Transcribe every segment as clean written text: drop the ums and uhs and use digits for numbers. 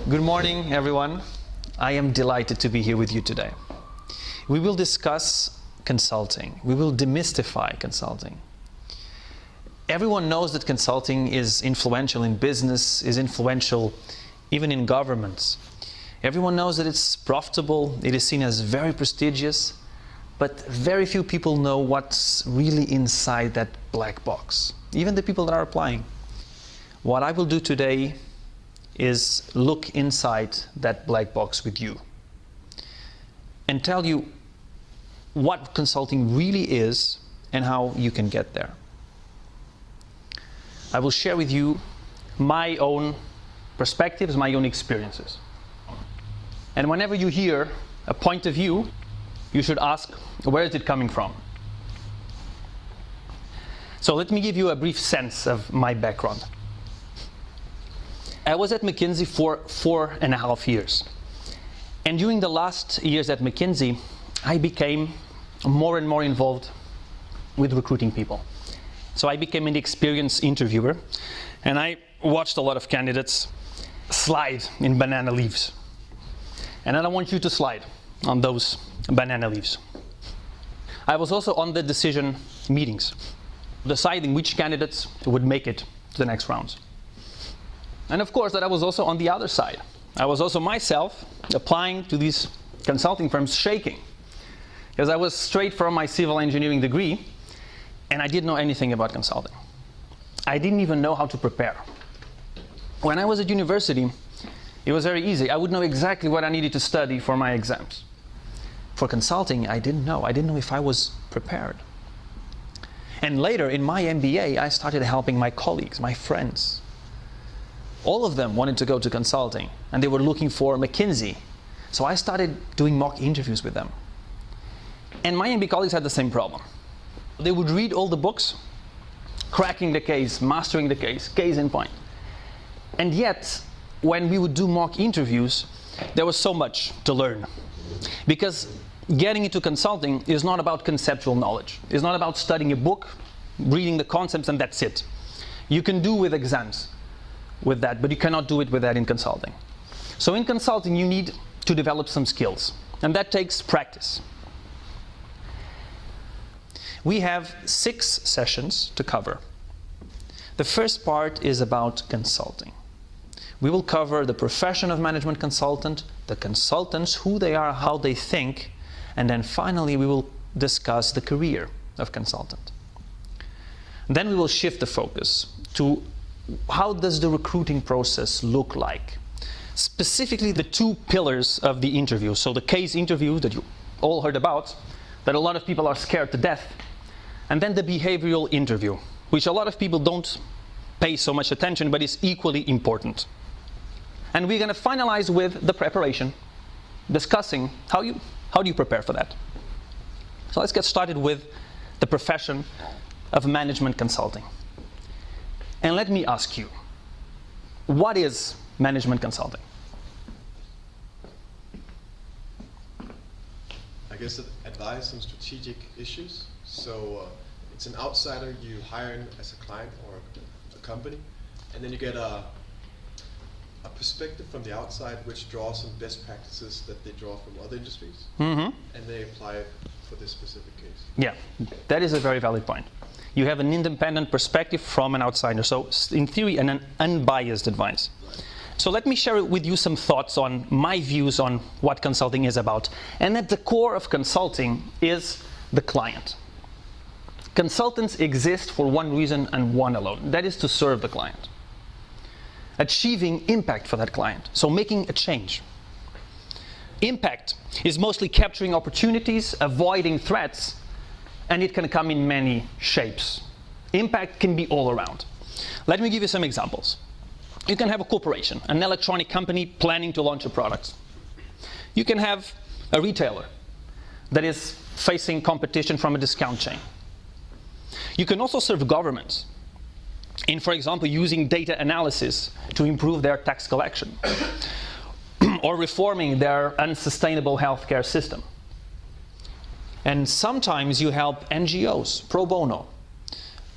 Good morning, everyone. I am delighted to be here with you today. We will discuss consulting. We will demystify consulting. Everyone knows that consulting is influential in business, is influential even in governments. Everyone knows that it's profitable, it is seen as very prestigious, but very few people know what's really inside that black box, even the people that are applying. What I will do today is look inside that black box with you and tell you what consulting really is and how you can get there. I will share with you my own perspectives, my own experiences. And whenever you hear a point of view, you should ask, where is it coming from? So let me give you a brief sense of my background. I was at McKinsey for 4.5 years. And during the last years at McKinsey, I became more and more involved with recruiting people. So I became an experienced interviewer, and I watched a lot of candidates slide in banana leaves. And then I want you to slide on those banana leaves. I was also on the decision meetings, deciding which candidates would make it to the next rounds. And of course, that I was also on the other side. I was also myself applying to these consulting firms, shaking, because I was straight from my civil engineering degree, and I didn't know anything about consulting. I didn't even know how to prepare. When I was at university, it was very easy. I would know exactly what I needed to study for my exams. For consulting, I didn't know. I didn't know if I was prepared. And later, in my MBA, I started helping my colleagues, my friends. All of them wanted to go to consulting, and they were looking for McKinsey. So I started doing mock interviews with them. And my MBA colleagues had the same problem. They would read all the books, cracking the case, mastering the case in point. And yet, when we would do mock interviews, there was so much to learn. Because getting into consulting is not about conceptual knowledge. It's not about studying a book, reading the concepts, and that's it. You can do with exams with that, but you cannot do it with that in consulting. So in consulting, you need to develop some skills, and that takes practice. We have 6 sessions to cover. The first part is about consulting. We will cover the profession of management consultant, the consultants, who they are, how they think, and then finally we will discuss the career of consultant. Then we will shift the focus to how does the recruiting process look like? Specifically the 2 pillars of the interview. So the case interview that you all heard about, that a lot of people are scared to death, and then the behavioral interview, which a lot of people don't pay so much attention, but is equally important. And we're going to finalize with the preparation, discussing how do you prepare for that. So let's get started with the profession of management consulting. And let me ask you, what is management consulting? I guess advice on strategic issues. So it's an outsider you hire as a client or a company, and then you get a perspective from the outside which draws some best practices that they draw from other industries, and they apply it for this specific case. Yeah, that is a very valid point. You have an independent perspective from an outsider, so in theory an unbiased advice. Right. So let me share with you some thoughts on my views on what consulting is about. And at the core of consulting is the client. Consultants exist for one reason and one alone, that is to serve the client. Achieving impact for that client, so making a change. Impact is mostly capturing opportunities, avoiding threats, and it can come in many shapes. Impact can be all around. Let me give you some examples. You can have a corporation, an electronic company planning to launch a product. You can have a retailer that is facing competition from a discount chain. You can also serve governments in, for example, using data analysis to improve their tax collection or reforming their unsustainable healthcare system. And sometimes you help NGOs, pro bono,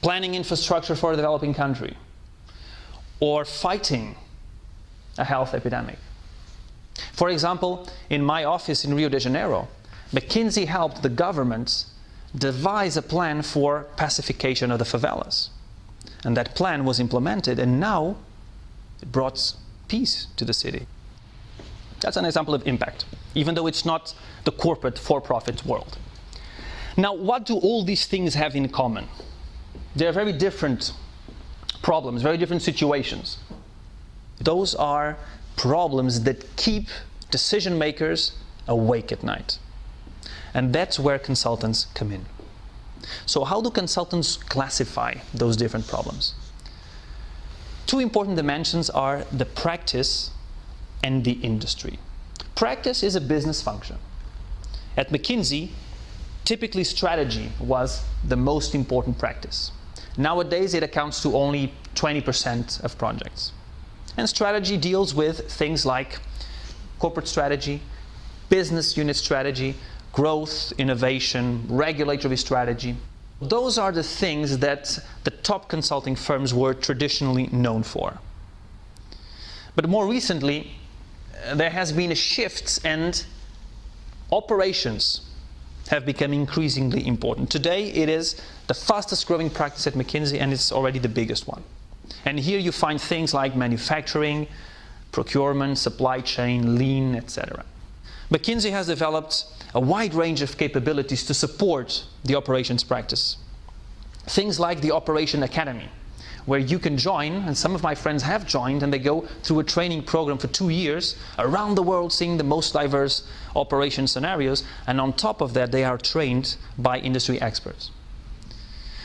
planning infrastructure for a developing country, or fighting a health epidemic. For example, in my office in Rio de Janeiro, McKinsey helped the government devise a plan for pacification of the favelas. And that plan was implemented, and now it brought peace to the city. That's an example of impact, even though it's not the corporate for-profit world. Now, what do all these things have in common? They're very different problems, very different situations. Those are problems that keep decision makers awake at night. And that's where consultants come in. So how do consultants classify those different problems? Two important dimensions are the practice and the industry. Practice is a business function. At McKinsey, typically strategy was the most important practice. Nowadays, it accounts to only 20% of projects. And strategy deals with things like corporate strategy, business unit strategy, growth, innovation, regulatory strategy. Those are the things that the top consulting firms were traditionally known for. But more recently, there has been a shift, and operations have become increasingly important. Today, it is the fastest growing practice at McKinsey, and it's already the biggest one. And here you find things like manufacturing, procurement, supply chain, lean, etc. McKinsey has developed a wide range of capabilities to support the operations practice. Things like the Operation Academy, where you can join, and some of my friends have joined, and they go through a training program for 2 years around the world, seeing the most diverse operation scenarios, and on top of that, they are trained by industry experts.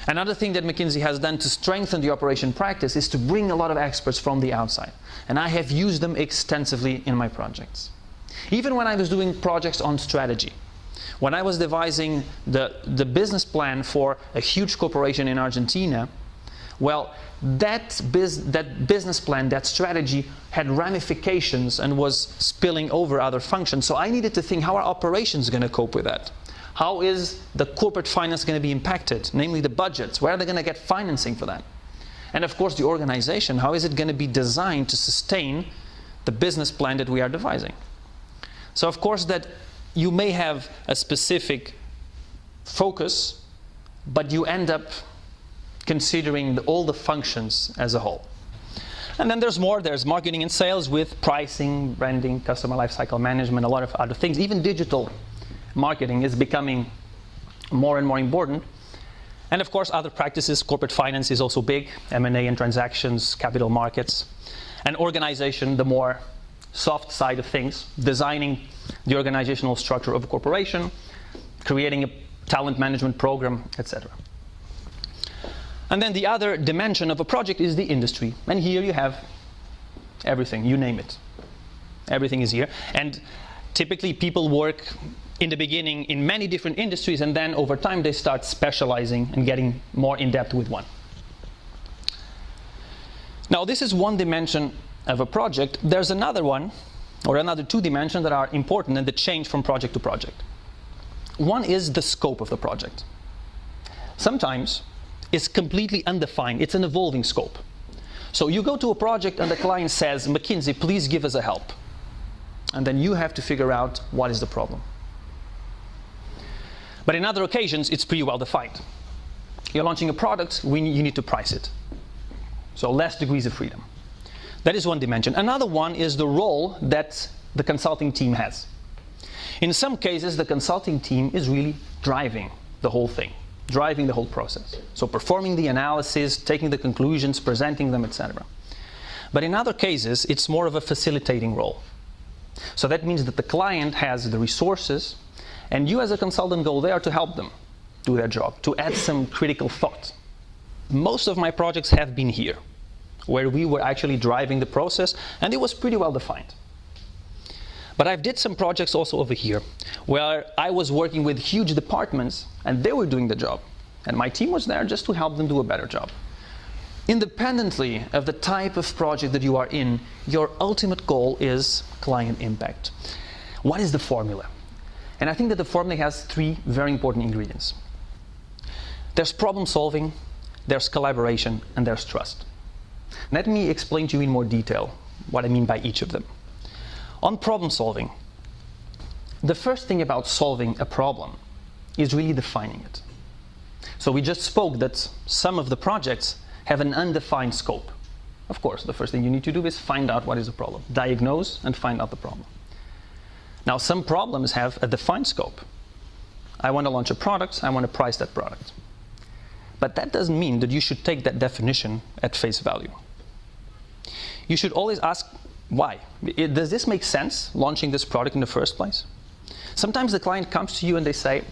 Another thing that McKinsey has done to strengthen the operation practice is to bring a lot of experts from the outside, and I have used them extensively in my projects. Even when I was doing projects on strategy, when I was devising the business plan for a huge corporation in Argentina, well, that business plan, that strategy had ramifications and was spilling over other functions. So I needed to think, how are operations going to cope with that? How is the corporate finance going to be impacted, namely the budgets? Where are they going to get financing for that? And of course, the organization, how is it going to be designed to sustain the business plan that we are devising? So of course that you may have a specific focus, but you end up considering all the functions as a whole. And then there's more. There's marketing and sales with pricing, branding, customer lifecycle management, a lot of other things. Even digital marketing is becoming more and more important. And of course, other practices. Corporate finance is also big. M&A and transactions, capital markets. And organization, the more soft side of things, designing the organizational structure of a corporation, creating a talent management program, etc. And then the other dimension of a project is the industry. And here you have everything, you name it. Everything is here. And typically people work in the beginning in many different industries, and then over time they start specializing and getting more in depth with one. Now this is one dimension of a project. There's another one, or another two dimensions that are important and that change from project to project. One is the scope of the project. Sometimes it's completely undefined. It's an evolving scope. So you go to a project and the client says, McKinsey, please give us a help. And then you have to figure out what is the problem. But in other occasions, it's pretty well defined. You're launching a product, you need to price it. So less degrees of freedom. That is one dimension. Another one is the role that the consulting team has. In some cases, the consulting team is really driving the whole thing, driving the whole process. So performing the analysis, taking the conclusions, presenting them, etc. But in other cases, it's more of a facilitating role. So that means that the client has the resources, and you as a consultant go there to help them do their job, to add some critical thought. Most of my projects have been here, where we were actually driving the process, and it was pretty well defined. But I've did some projects also over here, where I was working with huge departments, and they were doing the job. And my team was there just to help them do a better job. Independently of the type of project that you are in, your ultimate goal is client impact. What is the formula? And I think that the formula has three very important ingredients. There's problem solving, there's collaboration, and there's trust. Let me explain to you in more detail what I mean by each of them. On problem solving, the first thing about solving a problem is really defining it. So we just spoke that some of the projects have an undefined scope. Of course, the first thing you need to do is find out what is the problem, diagnose and find out the problem. Now, some problems have a defined scope. I want to launch a product, I want to price that product. But that doesn't mean that you should take that definition at face value. You should always ask, why? Does this make sense, launching this product in the first place? Sometimes the client comes to you and they say,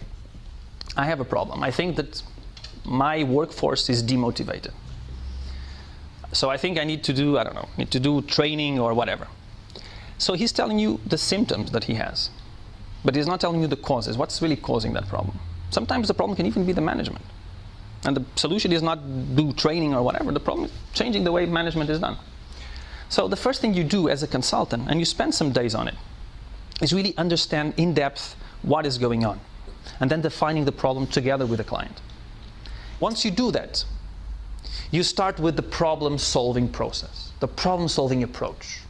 I have a problem. I think that my workforce is demotivated. So I think I need to do, I don't know, need to do training or whatever. So he's telling you the symptoms that he has, but he's not telling you the causes. What's really causing that problem? Sometimes the problem can even be the management. And the solution is not do training or whatever. The problem is changing the way management is done. So the first thing you do as a consultant, and you spend some days on it, is really understand in depth what is going on, and then defining the problem together with the client. Once you do that, you start with the problem-solving process, the problem-solving approach.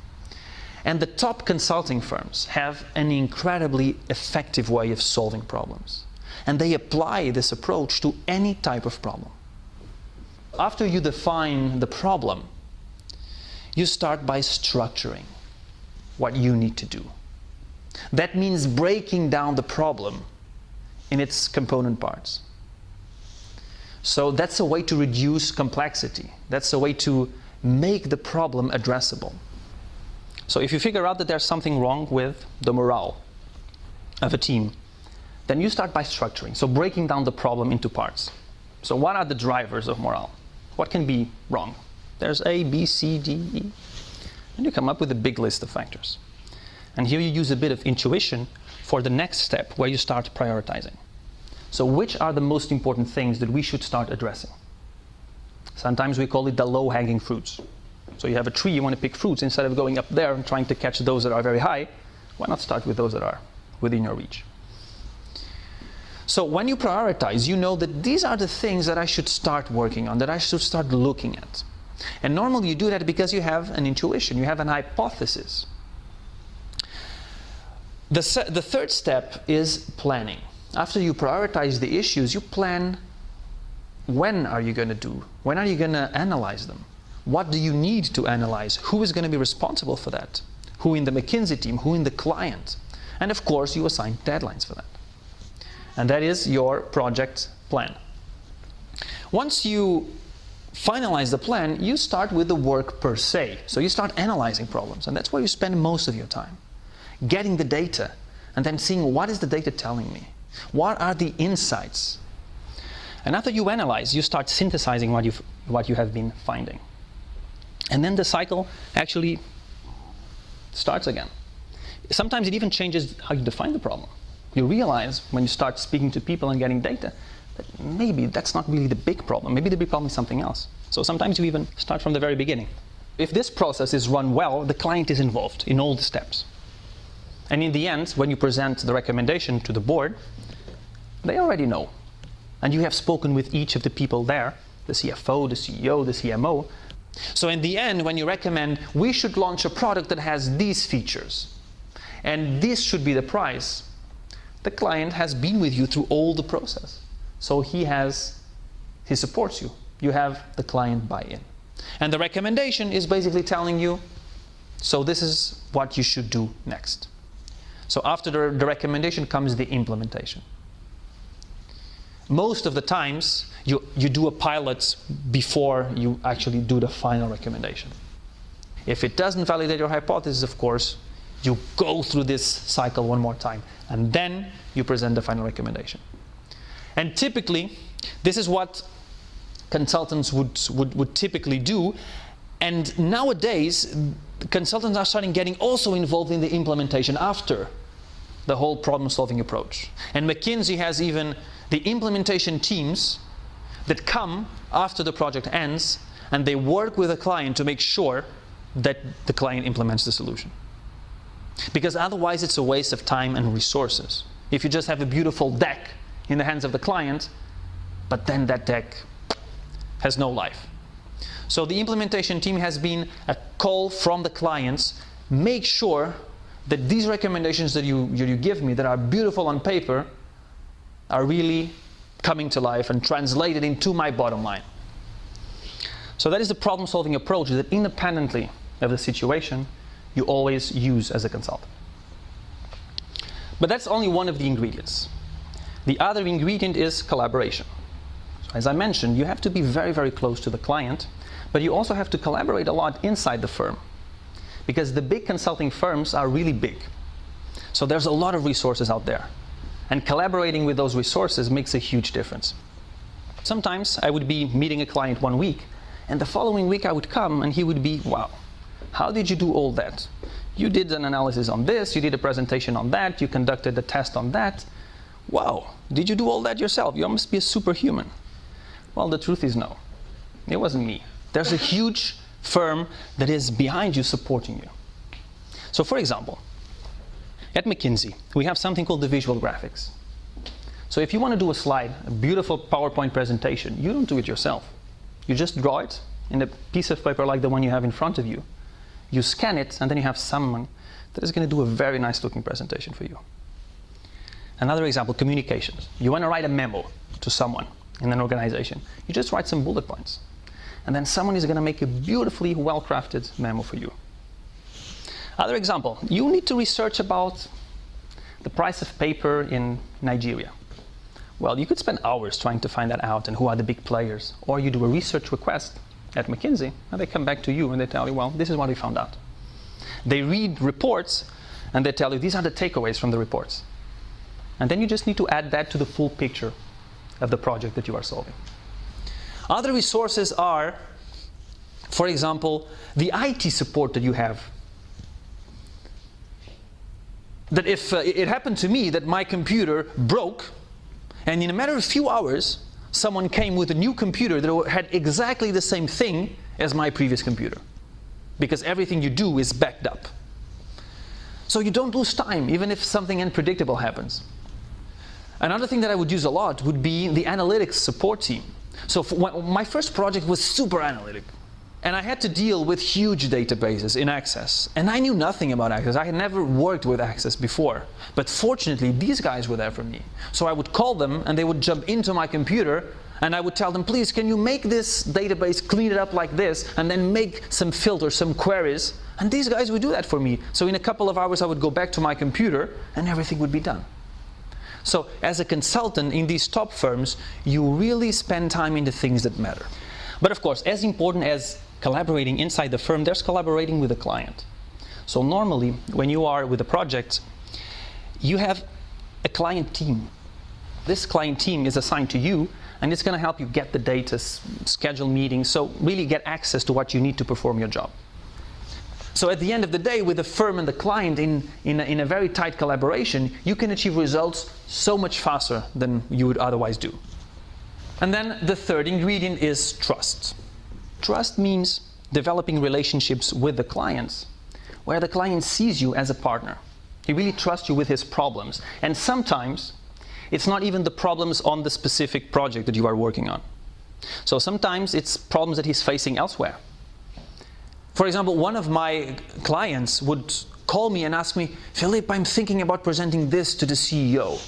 And the top consulting firms have an incredibly effective way of solving problems. And they apply this approach to any type of problem. After you define the problem, you start by structuring what you need to do. That means breaking down the problem in its component parts. So that's a way to reduce complexity. That's a way to make the problem addressable. So if you figure out that there's something wrong with the morale of a team, then you start by structuring, so breaking down the problem into parts. So what are the drivers of morale? What can be wrong? There's A, B, C, D, E. And you come up with a big list of factors. And here you use a bit of intuition for the next step, where you start prioritizing. So which are the most important things that we should start addressing? Sometimes we call it the low-hanging fruits. So you have a tree, you want to pick fruits. Instead of going up there and trying to catch those that are very high, why not start with those that are within your reach? So when you prioritize, you know that these are the things that I should start working on, that I should start looking at. And normally you do that because you have an intuition, you have an hypothesis. The third step is planning. After you prioritize the issues, you plan when are you going to do, when are you going to analyze them? What do you need to analyze? Who is going to be responsible for that? Who in the McKinsey team? Who in the client? And of course, you assign deadlines for that. And that is your project plan. Once you finalize the plan, you start with the work per se. So you start analyzing problems, and that's where you spend most of your time. Getting the data, and then seeing what is the data telling me? What are the insights? And after you analyze, you start synthesizing what you have been finding. And then the cycle actually starts again. Sometimes it even changes how you define the problem. You realize when you start speaking to people and getting data that maybe that's not really the big problem. Maybe the big problem is something else. So sometimes you even start from the very beginning. If this process is run well, the client is involved in all the steps. And in the end, when you present the recommendation to the board, they already know. And you have spoken with each of the people there, the CFO, the CEO, the CMO. So in the end, when you recommend, we should launch a product that has these features, and this should be the price, the client has been with you through all the process. So he supports you. You have the client buy-in. And the recommendation is basically telling you, so this is what you should do next. So after the recommendation comes the implementation. Most of the times, you do a pilot before you actually do the final recommendation. If it doesn't validate your hypothesis, of course, you go through this cycle one more time, and then you present the final recommendation. And typically, this is what consultants would typically do. And nowadays, consultants are starting getting also involved in the implementation after the whole problem-solving approach. And McKinsey has even the implementation teams that come after the project ends, and they work with the client to make sure that the client implements the solution. Because otherwise it's a waste of time and resources. If you just have a beautiful deck in the hands of the client, but then that deck has no life. So the implementation team has been a call from the clients, make sure that these recommendations that you give me that are beautiful on paper are really coming to life and translated into my bottom line. So that is the problem-solving approach that independently of the situation, you always use as a consultant. But that's only one of the ingredients. The other ingredient is collaboration. So as I mentioned, you have to be very, very close to the client, but you also have to collaborate a lot inside the firm, because the big consulting firms are really big. So there's a lot of resources out there, and collaborating with those resources makes a huge difference. Sometimes I would be meeting a client one week, and the following week I would come and he would be, wow, how did you do all that? You did an analysis on this, you did a presentation on that, you conducted a test on that. Wow, did you do all that yourself? You must be a superhuman. Well, the truth is no. It wasn't me. There's a huge firm that is behind you, supporting you. So for example, at McKinsey, we have something called the visual graphics. So if you want to do a slide, a beautiful PowerPoint presentation, you don't do it yourself. You just draw it in a piece of paper like the one you have in front of you. You scan it, and then you have someone that is going to do a very nice looking presentation for you. Another example, communications. You want to write a memo to someone in an organization. You just write some bullet points. And then someone is going to make a beautifully well-crafted memo for you. Other example, you need to research about the price of paper in Nigeria. Well, you could spend hours trying to find that out and who are the big players. Or you do a research request at McKinsey, and they come back to you and they tell you, well, this is what we found out. They read reports and they tell you, these are the takeaways from the reports. And then you just need to add that to the full picture of the project that you are solving. Other resources are, for example, the IT support that you have. That if it happened to me that my computer broke, and in a matter of a few hours, someone came with a new computer that had exactly the same thing as my previous computer. Because everything you do is backed up. So you don't lose time, even if something unpredictable happens. Another thing that I would use a lot would be the analytics support team. So my first project was super analytic. And I had to deal with huge databases in Access. And I knew nothing about Access. I had never worked with Access before. But fortunately, these guys were there for me. So I would call them, and they would jump into my computer, and I would tell them, please, can you make this database, clean it up like this, and then make some filters, some queries. And these guys would do that for me. So in a couple of hours, I would go back to my computer, and everything would be done. So as a consultant in these top firms, you really spend time in the things that matter. But of course, as important as collaborating inside the firm, there's collaborating with the client. So normally, when you are with a project, you have a client team. This client team is assigned to you, and it's going to help you get the data, schedule meetings, so really get access to what you need to perform your job. So at the end of the day, with the firm and the client in a very tight collaboration, you can achieve results so much faster than you would otherwise do. And then the third ingredient is trust. Trust means developing relationships with the clients, where the client sees you as a partner. He really trusts you with his problems. And sometimes, it's not even the problems on the specific project that you are working on. So sometimes it's problems that he's facing elsewhere. For example, one of my clients would call me and ask me, Filipe, I'm thinking about presenting this to the CEO.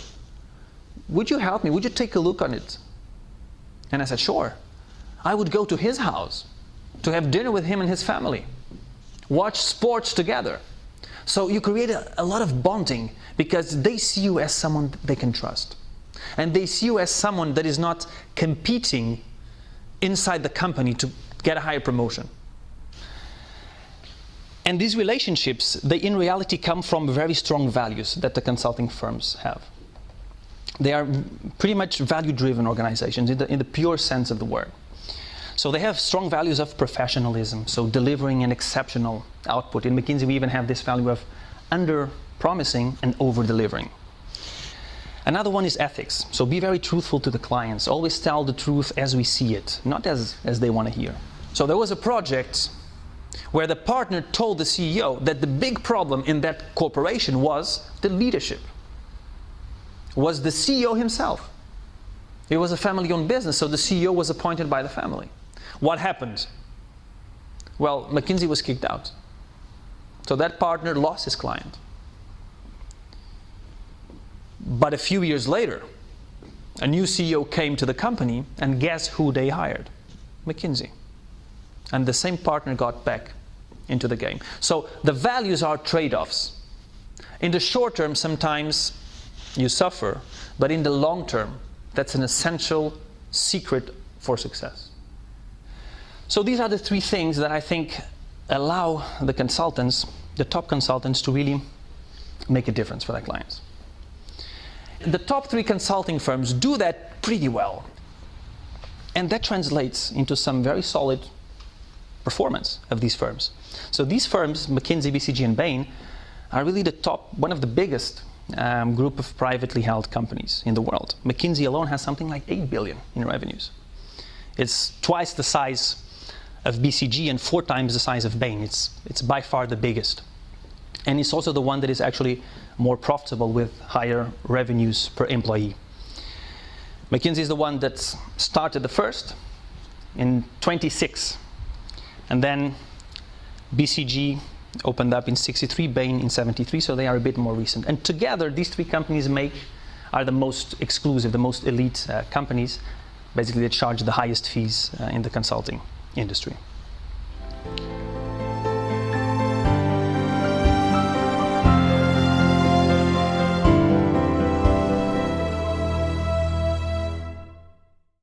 Would you help me? Would you take a look on it? And I said, sure. I would go to his house to have dinner with him and his family, watch sports together. So you create a lot of bonding because they see you as someone they can trust. And they see you as someone that is not competing inside the company to get a higher promotion. And these relationships, they in reality come from very strong values that the consulting firms have. They are pretty much value-driven organizations in the pure sense of the word. So they have strong values of professionalism, so delivering an exceptional output. In McKinsey, we even have this value of under-promising and over-delivering. Another one is ethics. So be very truthful to the clients. Always tell the truth as we see it, not as they want to hear. So there was a project where the partner told the CEO that the big problem in that corporation was the leadership, was the CEO himself. It was a family-owned business, so the CEO was appointed by the family. What happened? Well, McKinsey was kicked out. So that partner lost his client. But a few years later, a new CEO came to the company, and guess who they hired? McKinsey. And the same partner got back into the game. So the values are trade-offs. In the short term, sometimes you suffer, but in the long term, that's an essential secret for success. So these are the three things that I think allow the consultants, the top consultants, to really make a difference for their clients. The top 3 consulting firms do that pretty well. And that translates into some very solid performance of these firms. So these firms, McKinsey, BCG, and Bain, are really the top, one of the biggest group of privately held companies in the world. McKinsey alone has something like 8 billion in revenues. It's twice the size of BCG and 4 times the size of Bain. It's by far the biggest. And it's also the one that is actually more profitable with higher revenues per employee. McKinsey is the one that started the first in 26. And then BCG opened up in 63, Bain in 73, so they are a bit more recent. And together, these 3 companies are the most exclusive, the most elite companies, basically that charge the highest fees in the consulting industry.